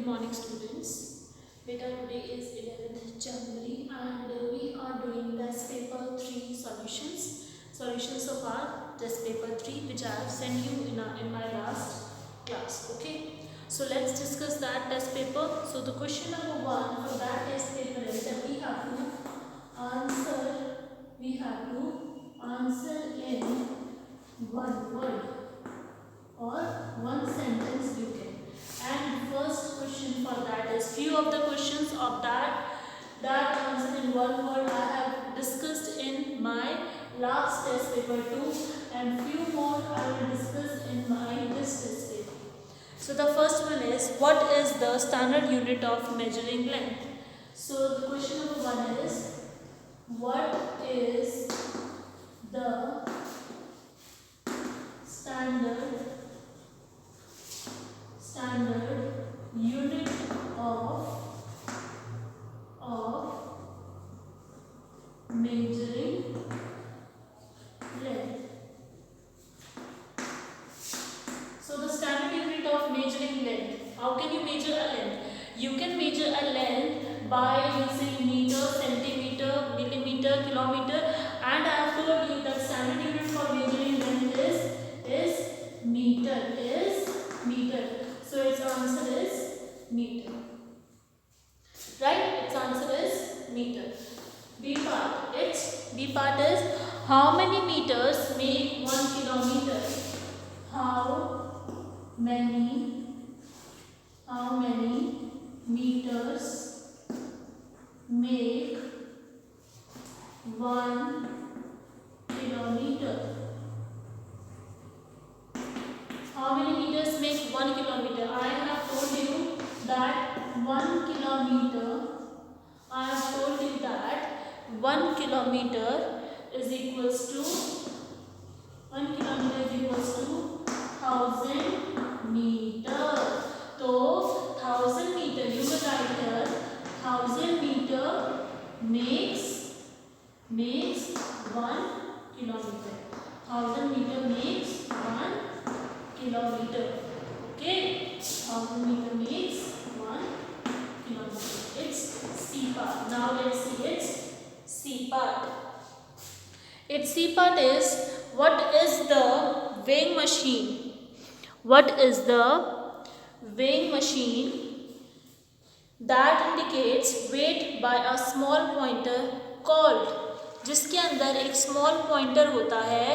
morning students. Beta, today is 11th January and we are doing test paper 3 solutions of our test paper 3 which I have sent you in my last class. Okay, so let's discuss that test paper. So the question number 1 for that test paper is that we have to answer in one word or one sentence you can. And first question for that is few of the questions of that answer in one word I have discussed in my last test paper 2 and few more I will discuss in my this test paper. So the first one is what is the standard unit of measuring length? So the question number 1 is what is the standard unit of measuring length. So the standard unit of measuring length. How can you measure a length? You can measure a length by using meter, centimeter, millimeter, kilometer, and I have told you that standard unit for measuring length is meter. So its answer is meter. Right? Its answer is meter. B part is how many meters make 1 kilometer? How many meters make 1 kilometer? How many meters make 1 kilometer? I have told you that 1 kilometer. I have told you that 1 kilometer is equals to 1000 meter. So 1000 meter, you will write here 1000 meter makes 1 kilometer. 1000 meter makes 1 kilometer. Okay, 1000 meter makes 1 kilometer. It's C part. Now let's see its C part. Its C part is what is the weighing machine? What is the weighing machine that indicates weight by a small pointer called? जिसके अंदर एक small pointer होता है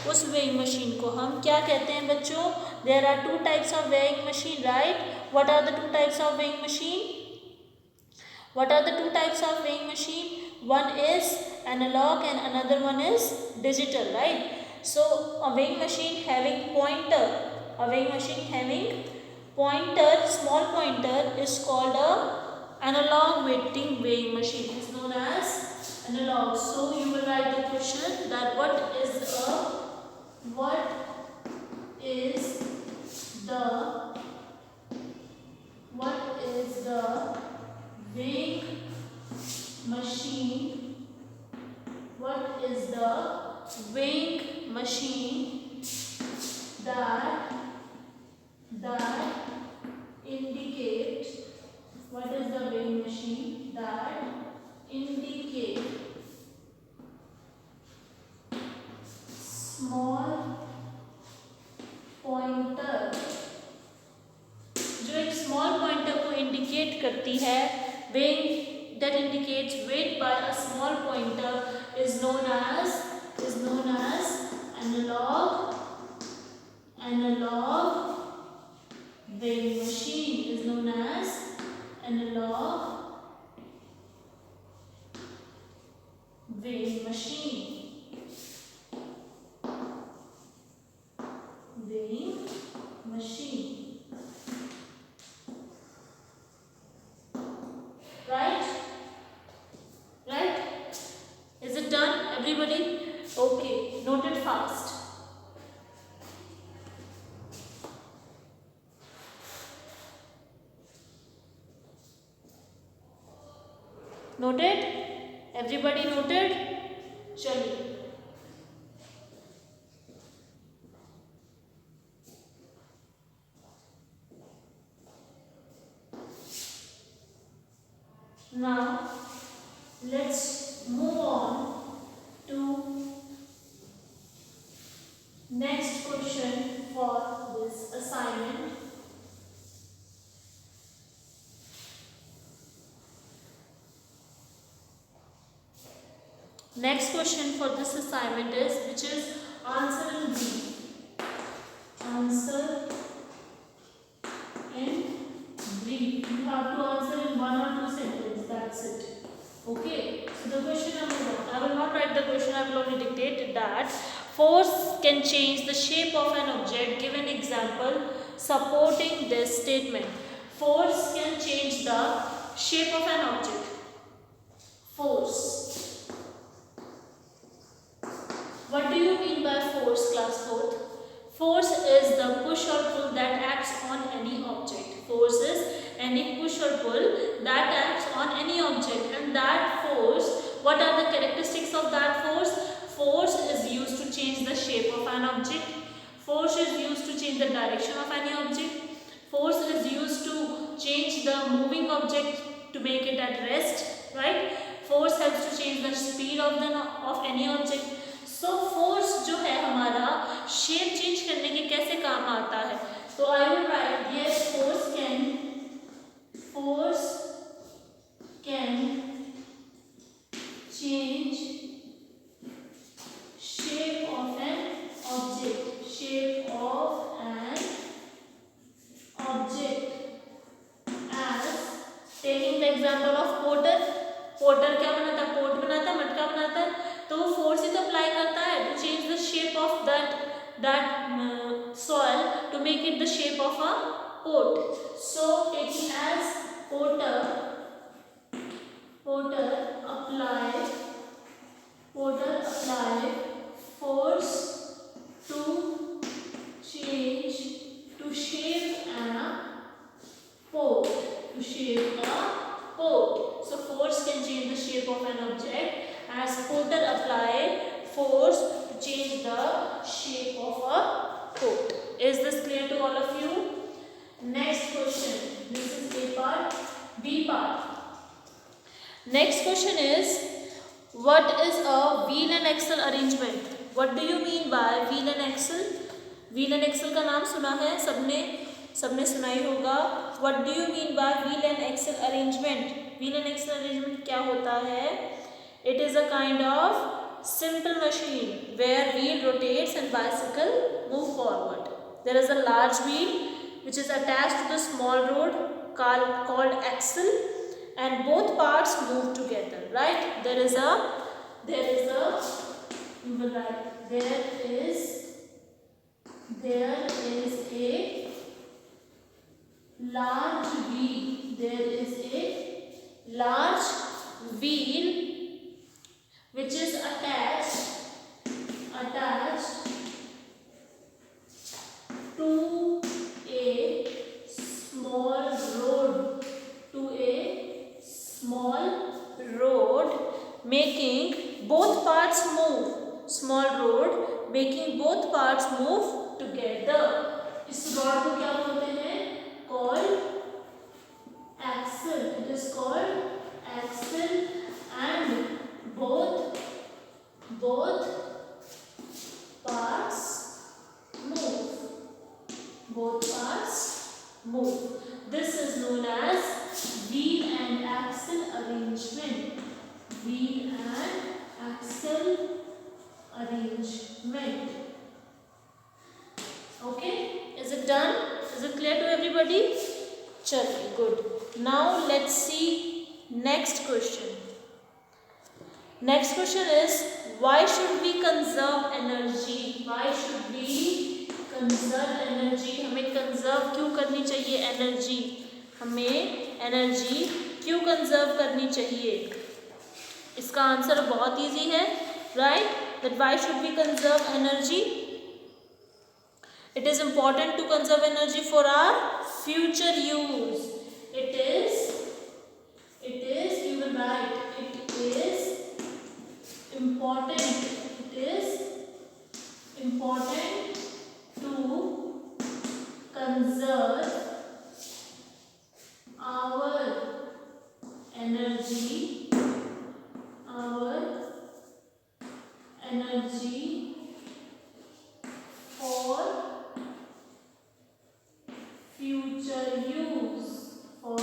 उस weighing machine को हम क्या कहते हैं बच्चों? There are two types of weighing machine, right? What are the two types of weighing machine? What are the two types of weighing machine? One is analog and another one is digital, right? So a weighing machine having pointer, small pointer is called a analog weighing machine. It is known as analog. So you will write the question that what is the weighing machine? What is the weighing machine that indicate? What is the weighing machine that indicate small pointer? जो एक small pointer को indicate करती है, weighing that indicates weight by a small pointer is known as analog weighing machine. Is known as analog weighing machine. Right? Is it done, everybody? Okay, note it fast. Noted? Everybody noted? चलिए let's move on to next question for this assignment. Next question for this assignment is, which is answer in brief. Answer in brief. You have to answer in 1 or 2 sentences. That's it. Okay. So the question number 1. I will not write the question. I will only dictate that. Force can change the shape of an object. Give an example supporting this statement. Force can change the shape of an object. Force. What do you mean by force, class 4th? Force is the push or pull that acts on any object. Force is any push or pull that acts on any object. And that force, what are the characteristics of that force? Force is used to change the shape of an object. Force is used to change the direction of any object. Force is used to change the moving object to make it at rest, right? Force helps to change the speed of any object. So force जो है हमारा shape change करने के कैसे काम आता है? तो I will write yes, force can change shape of an object. Shape of an object. As taking the example of porter. Porter क्या बनाता है? पोट बनाता है, मटका बनाता है. तो वो फोर्स ही तो अप्लाई करता है to change the shape of that soil to make it the shape of a pot. So taking as porter apply force to change to shape a pot. So force can change the shape of an object as Porter applied force to change the shape of a pot. Is this clear to all of you? Next question. This is A part. B part. Next question is, what is a wheel and axle arrangement? What do you mean by wheel and axle? Wheel and axle का नाम सुना है सबने सुना ही होगा. What do you mean by wheel and axle arrangement? Wheel and axle arrangement क्या होता है? It is a kind of simple machine where wheel rotates and bicycle move forward. There is a large wheel which is attached to the small rod called axle, and both parts move together. Right? There is a large wheel. There is a large wheel which is attached to a small road making both parts move. Small road making both parts move together. इस rod को क्या बोलते हैं? Called axle. It is called axle, and both parts move. This is known as wheel and axle arrangement. Okay, is it done? Is it clear to everybody? Chalo, good. Now let's see next question. Next question is, why should we conserve energy? हमें conserve क्यों करनी चाहिए energy? हमें energy क्यों conserve करनी चाहिए? इसका answer बहुत इजी है, right? That why should we conserve energy? It is important to conserve energy for our future use. It is, you will write, it is important to conserve our energy energy for future use, for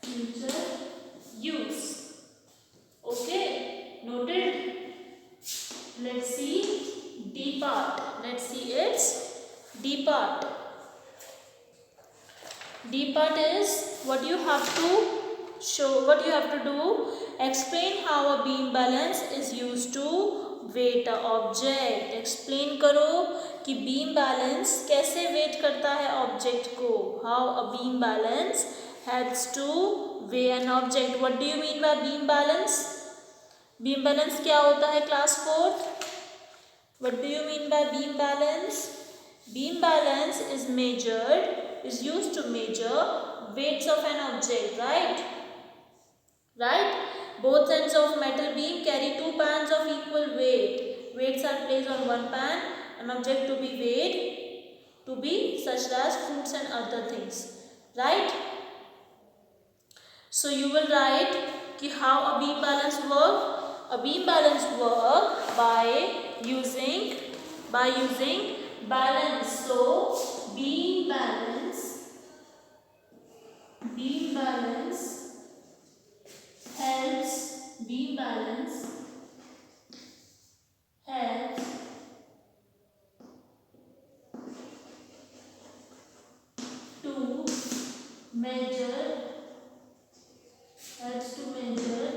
future use. Okay, noted. Let's see D part. Let's see its D part. D part is what you have to show, what you have to do. Explain how a beam balance is used to weight a object. Explain करो कि beam balance कैसे weight करता है object को. How a beam balance helps to weigh an object. What do you mean by beam balance? Beam balance क्या होता है class 4th? What do you mean by beam balance? Beam balance is used to measure weights of an object, right? Right? Both ends of metal beam carry two pans of equal weight. Weights are placed on one pan, an object to be weighed to be such as fruits and other things, right? So you will write कि how a beam balance work. A beam balance work by using balance. So beam balance helps to measure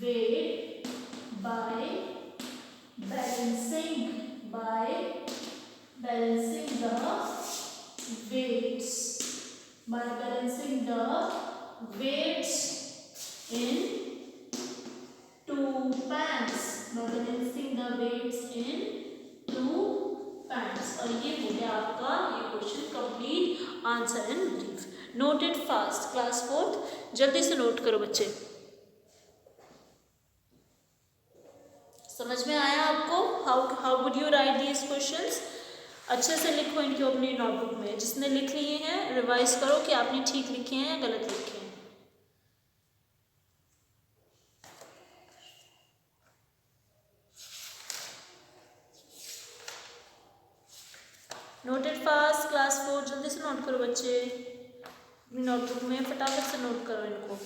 weight by balancing the weights, in two pans, और ये हो गया आपका ये question complete. Answer and brief. Note it fast. Class 4th जल्दी से note करो बच्चे. समझ में आया आपको? How would you right these questions? अच्छे से लिखो इनको अपनी नोटबुक में. जिसने लिख लिए हैं रिवाइज करो कि आपने ठीक लिखे हैं या गलत लिखे हैं. Note it fast. क्लास 4 जल्दी से नोट करो बच्चे. अपनी नोटबुक में फटाफट से नोट करो इनको.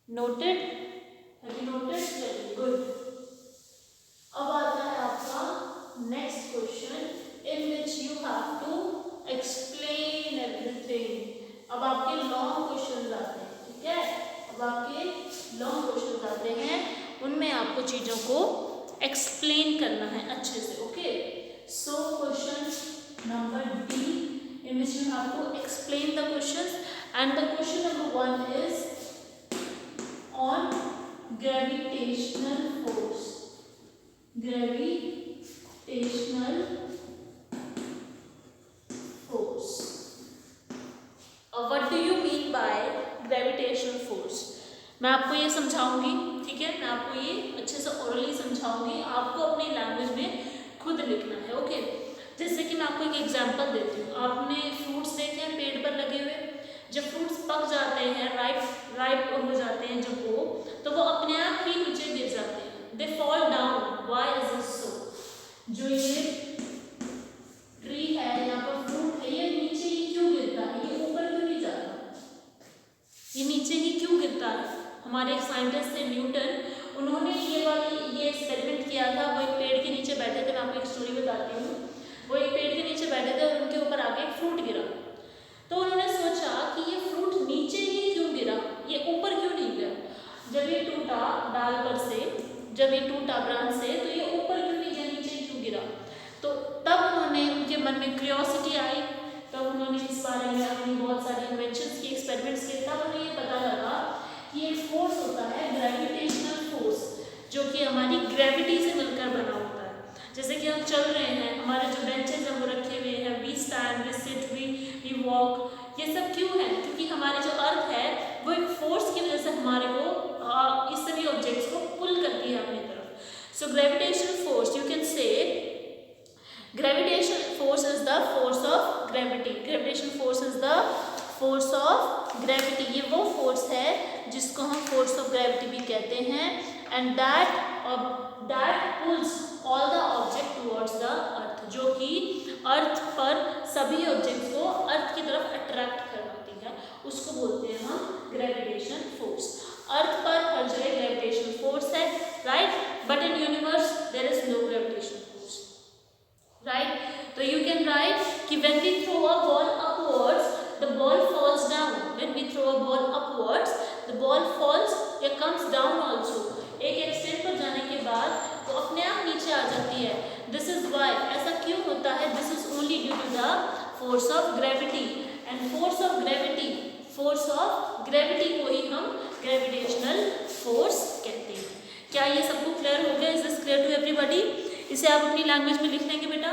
Noted? Have you noted? Very good. अब आता है आपका next question in which you have to explain everything. अब आपके लॉन्ग क्वेश्चन आते हैं. ठीक है, अब आपके लॉन्ग क्वेश्चन आते हैं, उनमें आपको चीज़ों को एक्सप्लेन करना है अच्छे से. Okay, so question number D in which you have to explain the questions, and the question number 1 is on gravitational force. What do you mean by gravitational force? मैं आपको ये समझाऊंगी. ठीक है, मैं आपको ये अच्छे से ओरली समझाऊंगी. आपको अपनी लैंग्वेज में खुद लिखना है. ओके, जैसे कि मैं आपको एक एग्जांपल देती हूँ. आपने फ्रूट्स देखे हैं पेड़ पर लगे हुए. जब फ्रूट्स पक जाते हैं, राइप हो जाते हैं जब वो, तो वो अपने आप ही नीचे गिर जाते हैं. They fall down. Why is this so? जो ये ट्री है, यहाँ पर फ्रूट है, ये नीचे ही क्यों गिरता है? ये ऊपर क्यों नहीं जाता? ये नीचे ही क्यों गिरता है? हमारे एक साइंटिस्ट थे न्यूटन, उन्होंने ये एक्सपेरिमेंट किया था. वो एक पेड़ के नीचे बैठे थे. मैं आपको एक स्टोरी बताती हूँ. वो एक पेड़ के नीचे बैठे थे और उनके ऊपर आके एक फ्रूट गिरा. तो उन्होंने सोचा कि ये फ्रूट नीचे ही क्यों गिरा, ये ऊपर क्यों नहीं गया? जब ये टूटा डाल पर से, जब ये टूटा ब्रांच से, तो ये ऊपर क्यों नहीं गया, नीचे क्यों गिरा? तो तब उन्होंने, उनके मन में क्यूरियोसिटी आई. तब उन्होंने इस बारे में अपनी बहुत सारी इन्वेंशंस की, एक्सपेरिमेंट्स किए. तब उन्हें ये पता लगा कि एक फोर्स होता है ग्रेविटेशनल फोर्स, जो कि हमारी ग्रेविटी से मिलकर बना होता है. जैसे कि हम चल रहे हैं, हमारे जो बेंचेज हैं वो रखे हुए हैं, we stand, we sit, we walk. ये सब क्यों है? क्योंकि हमारे जो अर्थ है वो एक फोर्स की वजह से हमारे को इस सभी ऑब्जेक्ट ग्रेविटी भी कहते हैं, and that pools all the object towards the earth, जो कि अर्थ पर सभी ऑब्जेक्ट्स को अर्थ की तरफ अट्रैक्ट करवाती है, उसको बोलते हैं हम ग्रेविटेशन फोर्स। अर्थ पर हर जगह ग्रेविटेशन फोर्स है, right, but in universe there is no gravitation force, right. तो यू कैन राइट कि when we throw a ball upwards the ball falls down. When we throw a ball upwards, the ball falls या comes down also. एक extent पर जाने के बाद वो अपने आप नीचे आ जाती है। This is why, ऐसा क्यों होता है? This is only due to the force of gravity. And force of gravity को ही हम gravitational force कहते हैं। क्या ये सबको क्लियर हो गया? Is this clear to everybody? इसे आप अपनी लैंग्वेज में लिख लेंगे बेटा,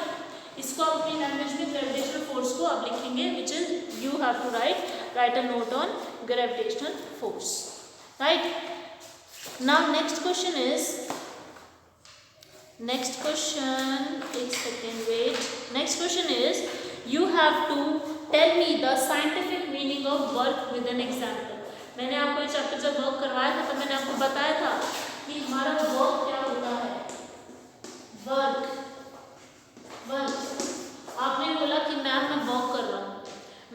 इसको आप अपनी लैंग्वेज में ग्रेविटेशनल फोर्स को आप लिखेंगे, which is you have to write a note on gravitational force, right. Now next question, एक second wait. Next question is you have to tell me the scientific meaning of work with an example. मैंने आपको ये chapter जब work करवाया था तो मैंने आपको बताया था कि हमारा वर्क क्या होता है, वर्क आपने बोला कि मैम मैं वर्क कर रहा हूँ,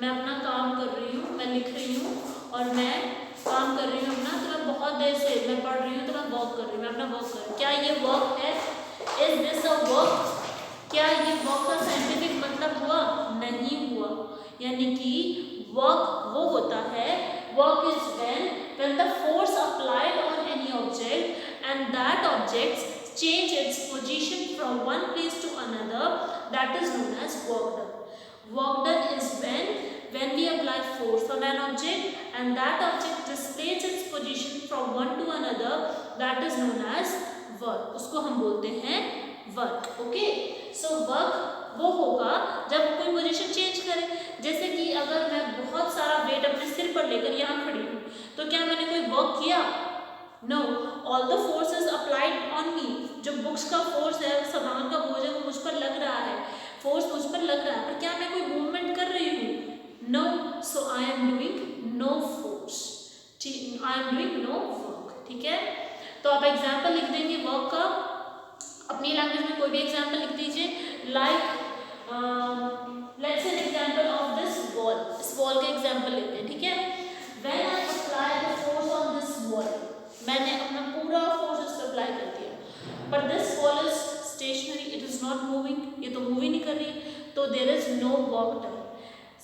मैं अपना काम कर रही हूँ, मैं लिख रही हूँ और मैं काम कर रही हूँ अपना, तो मैं बहुत देर से मैं पढ़ रही हूँ तो मैं वर्क कर रही हूँ, मैं अपना वर्क कर रही हूँ। क्या ये वर्क है? Is this a work? क्या ये वर्क का साइंटिफिक मतलब हुआ? नहीं हुआ। यानी कि वर्क वो होता है, work is when the force applied on any object and that object change its position from one place to another, that is known as work done. Work done is when we apply force on an object and that object displays its position from one to another, that is known as work. उसको हम बोलते हैं work, okay. So work वो होगा जब कोई position change करे। जैसे कि अगर मैं बहुत सारा वेट अपने सिर पर लेकर यहाँ खड़ी हूँ तो क्या मैंने कोई वर्क किया? No, all the force is applied on me. जो बुक्स का फोर्स है, सामान का बोझ है, वो मुझ पर लग रहा है, फोर्स मुझ पर लग रहा है, पर क्या मैं कोई मूवमेंट कर रही हूँ? No, so I am doing no force, I am doing no work, ठीक है। तो आप एग्जाम्पल लिख देंगे वर्क का, अपनी लैंग्वेज में कोई भी एग्जाम्पल लिख दीजिए, like let's an example of this wall. इस वॉल का एग्जाम्पल लेते हैं, ठीक है। When I apply the force on this wall, मैंने अपना पूरा फोर्स इस पर अप्लाई कर दिया, but this wall is stationary, it is not moving, ये तो मूव ही नहीं कर रही, तो there is no work done.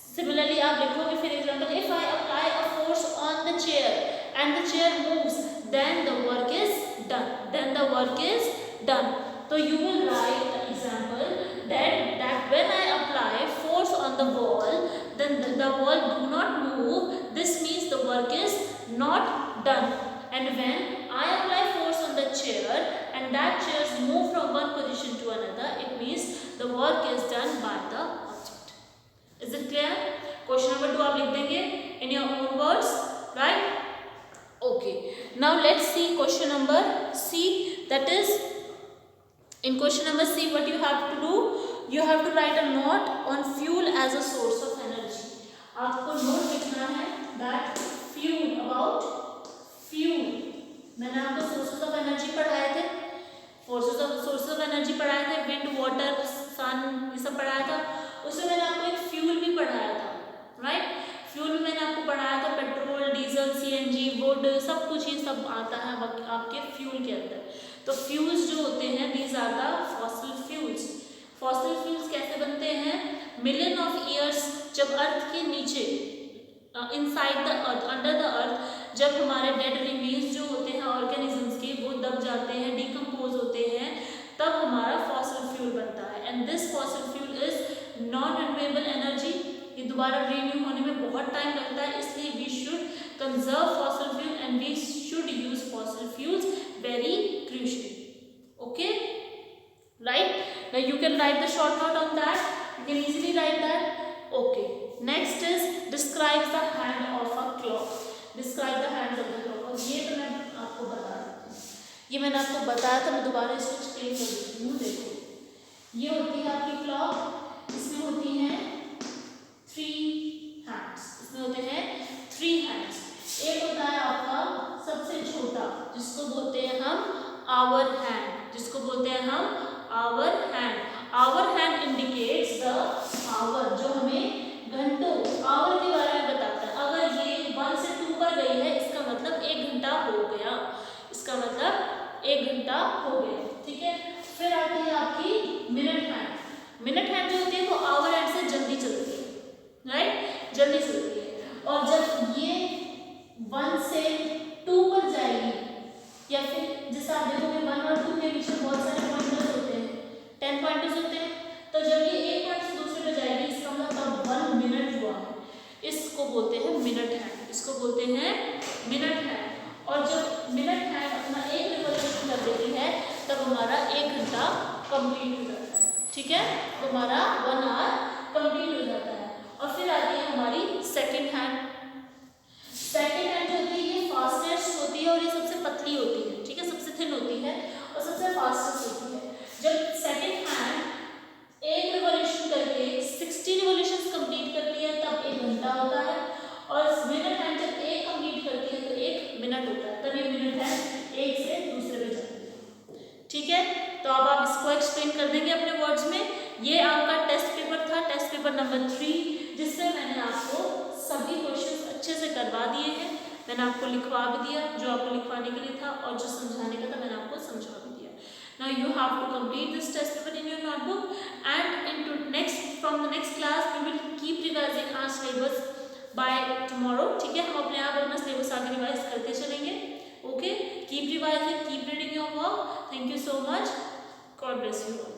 Similarly आप लिखोगे फिर example, if I apply a force on the chair and the chair moves, then the work is done, then the work is done. So you will write the example that when I apply force on the wall, then the wall do not move. This means the work is not done. And when I apply force on the chair and that chairs move from one position to another, it means the work is done by the object. Is it clear? Question number 2 आप लिख देंगे in your own words, right? Okay. Now let's see question number C. That is, in question number C, what you have to do? You have to write a note on fuel as a source of energy. आपको note लिखना है that fuel, about fuel. मैंने आपको sources of energy पढ़ाए थे, sources of energy पढ़ाए थे, wind, water, sun, ये सब पढ़ाया था। उसमें मैंने आपको एक fuel भी पढ़ाया था, right? फ्यूल में मैंने आपको पढ़ाया था पेट्रोल, डीजल, सीएनजी, वुड, सब कुछ ये सब आता है आपके फ्यूल के अंदर। तो फ्यूल्स जो होते हैं, these are the fossil fuels. Fossil fuels कैसे बनते हैं? मिलियन ऑफ ईयर्स जब अर्थ के नीचे, inside the earth, under the earth, जब हमारे डेड रिमेन्स जो होते हैं ऑर्गेनिजम्स के, वो दब जाते हैं, डिकम्पोज होते हैं, तब हमारा फॉसिल फ्यूल बनता है। And this fossil fuel is non renewable energy. ये दोबारा रिन्यू होने में बहुत टाइम लगता है, इसलिए we should conserve fossil fuel and we should use fossil fuels very crucially, okay, right? Now you can write the short note on that, you can easily write that, okay. Next is describe the hand of a clock. Describe the hands of the clock. और ये तो मैं आपको बता देती हूँ, ये मैंने आपको बताया था, मैं दोबारा इसको एक्सप्लेन कर देती हूँ। देखो, ये होती है आपकी क्लॉक, इसमें होती है 3 hands, इसमें होते हैं 3 hands। एक होता है आपका सबसे छोटा, जिसको बोलते हैं हम आवर हैंड, जिसको बोलते हैं हम hour hand. Hour hand indicates the hour, जो हमें घंटों आवर के बारे में बताता है। अगर ये 1 से 2 पर गई है इसका मतलब 1 घंटा हो गया, इसका मतलब 1 घंटा हो गया, ठीक है। फिर आती है आपकी मिनट हैंड। मिनट हैंड जो होती है वो आवर हैंड से जल्दी चलती है, राइट, जल्दी चलती है। और जब ये 1 से 2 पर जाएगी, या फिर जैसे आप देखोगे 1 और 2 के बीच में बहुत सारे पॉइंटर्स होते हैं, 10 पॉइंटर्स होते हैं, तो जब ये एक पॉइंट से दूसरे पे जाएगी इसका मतलब 1 मिनट हुआ है, इसको बोलते हैं मिनट हैंड, इसको बोलते हैं मिनट हैंड। और जब मिनट हैंड अपना एक रिवॉल्यूशन कर देती है तब हमारा 1 घंटा कंप्लीट हो जाता है, ठीक है, तो हमारा 1 आवर कंप्लीट हो जाता है। और फिर आती है हमारी सेकंड हैंड। सेकंड हैंड जो होती है ये फास्टेस्ट होती है और ये सबसे पतली होती है, ठीक है, सबसे थिन होती है और सबसे फास्टेस्ट होती है। जब सेकंड हैंड एक रिवॉल्यूशन करके 60 रिवॉल्यूशंस कंप्लीट करती है तब 1 घंटा होता है, और मिनट हैंड जब एक कंप्लीट करती है तो 1 मिनट होता है, तब ये मिनट हैंड एक से दूसरे पे जाती है, ठीक है। तो अब आप इसको एक्सप्लेन कर देंगे अपने वर्ड्स में। ये आपका टेस्ट पेपर था, टेस्ट पेपर नंबर 3, जिसमें मैंने आपको सभी क्वेश्चंस अच्छे से करवा दिए हैं। मैंने आपको लिखवा भी दिया जो आपको लिखवाने के लिए था, और जो समझाने का था मैंने आपको समझा भी दिया। Now you have to complete this test paper in your notebook, and from the next class we will keep revising our syllabus by tomorrow, ठीक है। हम अपने आप अपना सिलेबस आगे रिवाइज करते चलेंगे, okay. Keep revising, keep reading your work. Thank you so much, God bless you all.